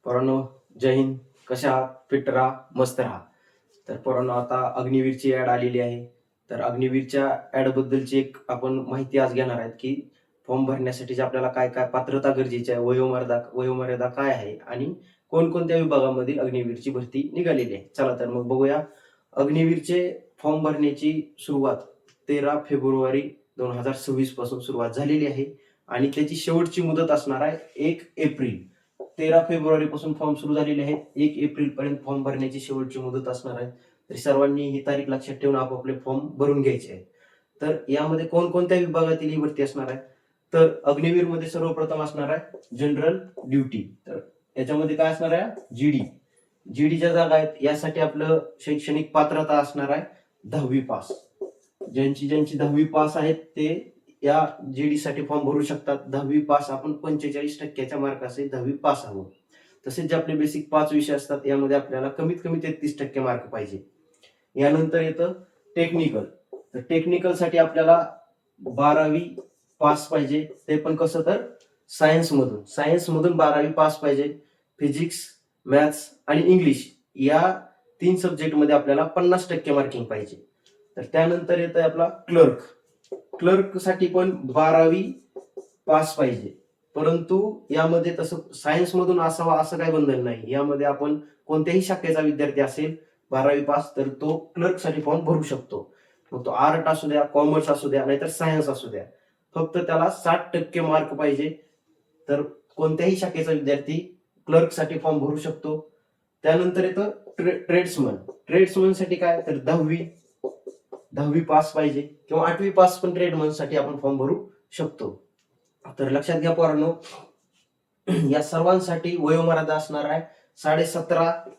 पोरांनो, जय हिंद. कशा आहात? फिट राहा, मस्त राहा. तर पोरांनो, आता अग्निवीरची ऍड आलेली आहे. तर अग्निवीरच्या ऍड बद्दलची एक आपण माहिती आज घेणार आहेत की फॉर्म भरण्यासाठी जे आपल्याला काय काय पात्रता गरजेची आहे, वयोमर्यादा काय आहे आणि कोणकोणत्या विभागामधील अग्निवीरची भरती निघालेली आहे. चला तर मग बघूया. अग्निवीरचे फॉर्म भरण्याची सुरुवात 13 फेब्रुवारी 2026 पासून सुरुवात झालेली आहे आणि त्याची शेवटची मुदत असणार आहे 1 एप्रिल. 13 फेब्रुवारी पासून फॉर्म सुरू झालेले आहेत. 1 एप्रिल पर्यंत फॉर्म भरण्याची शेवटची मुदत असणार आहे. तर सर्वांनी ही तारीख लक्षात ठेवून आपापले फॉर्म भरून घ्यायचे आहे. तर यामध्ये कोणकोणत्या विभागातील ही भरती असणार आहे? तर अग्निवीर मध्ये सर्वप्रथम असणार आहे जनरल ड्युटी. तर याच्यामध्ये काय असणार आहे? जीडीच्या जागा आहेत. यासाठी आपलं शैक्षणिक पात्रता असणार आहे 10वी पास. ज्यांची 10वी पास आहेत ते या जीडी साठी फॉर्म भरू शकतात. 10वी पास आपण 45% मार्क असेल 10वी पास हवं. तसेच जे आपले बेसिक 5 विषय असतात यामध्ये आपल्याला कमीत कमी 33% मार्क पाहिजे. यानंतर येतं टेक्निकल. तर टेक्निकल साठी आपल्याला 12वी पास पाहिजे. ते पण कसं? तर सायन्स मधून 12वी पास पाहिजे. फिजिक्स, मॅथ्स आणि इंग्लिश या 3 सब्जेक्ट मध्ये आपल्याला 50% मार्किंग पाहिजे. तर त्यानंतर येतं आपला क्लर्क साठी पण 12वी पास पाहिजे. परंतु यामध्ये तसं सायन्स मधून असावा असं काही बंधन नाही. यामध्ये आपण कोणत्याही शाखेचा विद्यार्थी असेल 12वी पास तर तो क्लर्क साठी फॉर्म भरू शकतो. मग तो आर्ट असू द्या, कॉमर्स असू द्या, नाहीतर सायन्स असू द्या. फक्त त्याला 60% मार्क पाहिजे. तर कोणत्याही शाखेचा विद्यार्थी क्लर्क साठी फॉर्म भरू शकतो. त्यानंतर येतं ट्रेड्समन साठी काय? तर 10वी पास पाहिजे किंवा 8वी पास पण ट्रेडमन साठी आपण फॉर्म भरू शकतो. तर लक्षात घ्या पोरांनो, या सर्वांसाठी वयोमर्यादा असणार आहे 17.5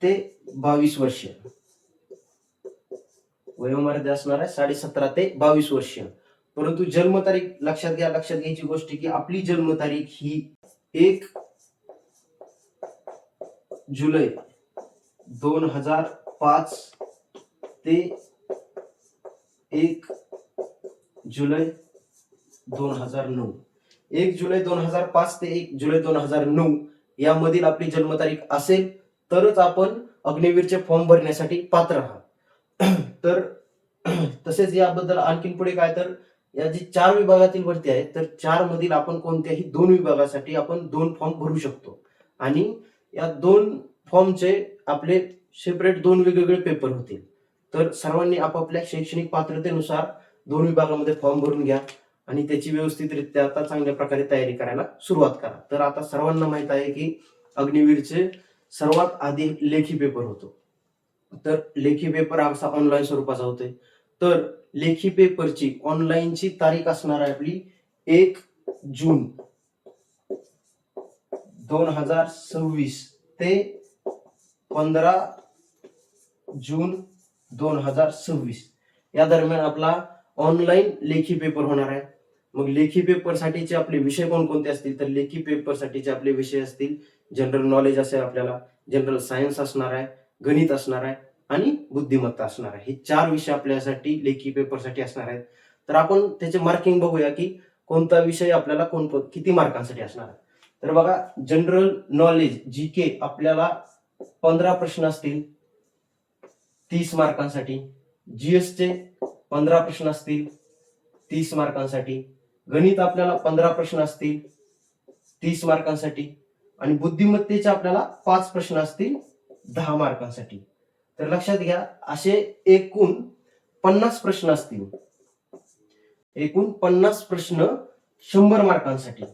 ते 22 वर्ष. वयोमर्यादा असणार आहे 17.5 ते 22 वर्ष. परंतु जन्मतारीख लक्षात घ्यायची गोष्ट की आपली जन्मतारीख ही 1 जुलै 2005 ते 1 जुलै 2009. 1 जुलै 2005 ते 1 जुलै 2009 यामधील आपली जन्मतारीख असेल तरच आपण अग्निवीरचे फॉर्म भरण्यासाठी पात्र आहात. तर तसेच याबद्दल आणखीन पुढे काय? तर या जी 4 विभागातील भरती आहेत तर 4 मधील आपण कोणत्याही 2 विभागासाठी आपण 2 फॉर्म भरू शकतो आणि या 2 फॉर्मचे आपले सेपरेट 2 वेगवेगळे पेपर होतील. तर सर्वांनी आपापल्या शैक्षणिक पात्रतेनुसार 2 विभागामध्ये फॉर्म भरून घ्या आणि त्याची व्यवस्थितरित्या आता चांगल्या प्रकारे तयारी करायला सुरुवात करा. तर आता सर्वांना माहित आहे की अग्निवीरचे सर्वात आधी लेखी पेपर होतो. तर लेखी पेपर असा ऑनलाईन स्वरूपाचा होतोय. तर लेखी पेपरची ऑनलाईनची तारीख असणार आहे आपली 1 जून 2026 ते 15 जून 2026 या दरम्यान आपला ऑनलाईन लेखी पेपर होणार आहे. मग लेखी पेपर साठीचे आपले विषय कोणकोणते असतील? तर लेखी पेपर साठीचे आपले विषय असतील जनरल नॉलेज असेल, आपल्याला जनरल सायन्स असणार आहे, गणित असणार आहे आणि बुद्धिमत्ता असणार आहे. हे 4 विषय आपल्यासाठी लेखी पेपर साठी असणार आहेत. तर आपण त्याचे मार्किंग बघूया की कोणता विषय आपल्याला किती मार्कांसाठी असणार आहे. तर बघा, जनरल नॉलेज जीके आपल्याला 15 प्रश्न असतील 30 मार्कांसाठी. जीएस चे 15 प्रश्न असतील 30 मार्कांसाठी. गणित आपल्याला 15 प्रश्न असतील 30 मार्कांसाठी आणि बुद्धिमत्तेचे आपल्याला 5 प्रश्न असतील 10 मार्कांसाठी. तर लक्षात घ्या, असे एकूण 50 प्रश्न असतील. एकूण 50 प्रश्न 100 मार्कांसाठी.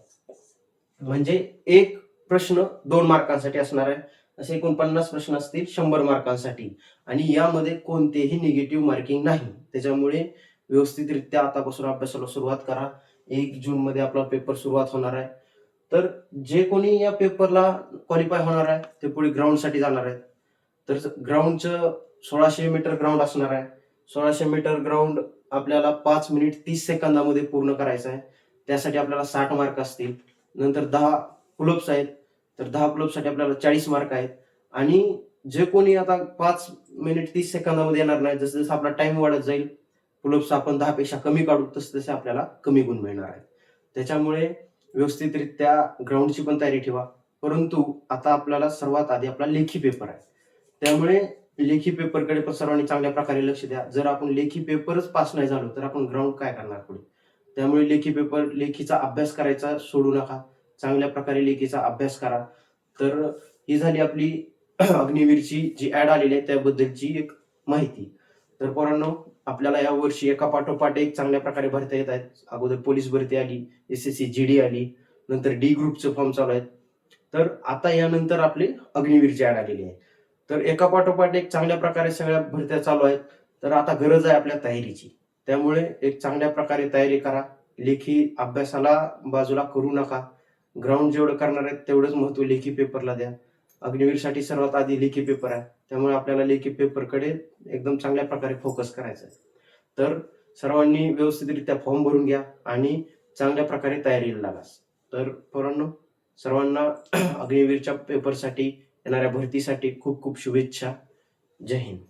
म्हणजे एक प्रश्न 2 मार्कांसाठी असणार आहे. असे एकूण 50 प्रश्न असतील 100 मार्कांसाठी आणि यामध्ये कोणतेही निगेटिव्ह मार्किंग नाही. त्याच्यामुळे व्यवस्थितरित्या आतापासून अभ्यासाला सुरुवात करा. 1 जून मध्ये आपला पेपर सुरुवात होणार आहे. तर जे कोणी या पेपरला क्वालिफाय होणार आहे ते पुढे ग्राउंड साठी जाणार आहेत. तर ग्राउंडचं 1600 मीटर ग्राउंड असणार आहे. 1600 मीटर ग्राउंड आपल्याला 5 मिनिट 30 सेकंदामध्ये पूर्ण करायचं आहे. त्यासाठी आपल्याला 60 मार्क असतील. नंतर 10 पुलअप्स आहेत. तर 10 पुलअप्स साठी आपल्याला 40 मार्क आहेत. आणि जे कोणी आता 5 मिनिट 30 सेकंदामध्ये येणार नाही, जसं जसं आपला टाइम वाढत जाईल, पुलअप्स आपण 10 पेक्षा कमी काढू, तसे तसे आपल्याला कमी गुण मिळणार आहेत. त्याच्यामुळे व्यवस्थितरित्या ग्राउंडची पण तयारी ठेवा. परंतु आता आपल्याला सर्वात आधी आपला लेखी पेपर आहे. त्यामुळे लेखी पेपरकडे पण सर्वांनी चांगल्या प्रकारे लक्ष द्या. जर आपण लेखी पेपरच पास नाही झालो, तर आपण ग्राउंड काय करणार पुढे? त्यामुळे लेखीचा अभ्यास करायचा सोडू नका. चांगल्या प्रकारे लेखीचा अभ्यास करा. तर ही झाली आपली अग्निवीरची जी ॲड आलेली आहे त्याबद्दलची एक माहिती. तर पोरांनो, आपल्याला यावर्षी एका पाठोपाठ एक चांगल्या प्रकारे भरत्या येत आहेत. अगोदर पोलीस भरती आली, SSC GD आली, नंतर D ग्रुपचे फॉर्म चालू आहेत. तर आता यानंतर आपली अग्निवीरची ॲड आलेली आहे. तर एका पाठोपाठ एक चांगल्या प्रकारे सगळ्या भरत्या चालू आहेत. तर आता गरज आहे आपल्या तयारीची. त्यामुळे एक चांगल्या प्रकारे तयारी करा. लेखी अभ्यासाला बाजूला करू नका. ग्राउंड जेवढं करणार आहेत तेवढंच महत्त्व लेखी पेपरला द्या. अग्निवीरसाठी सर्वात आधी लेखी पेपर आहे. त्यामुळे आपल्याला लेखी पेपरकडे एकदम चांगल्या प्रकारे फोकस करायचा आहे. तर सर्वांनी व्यवस्थितरित्या फॉर्म भरून घ्या आणि चांगल्या प्रकारे तयारीला लागा. तर पोरांनो, सर्वांना अग्निवीरच्या पेपरसाठी, येणाऱ्या भरतीसाठी खूप खूप शुभेच्छा. जय हिंद.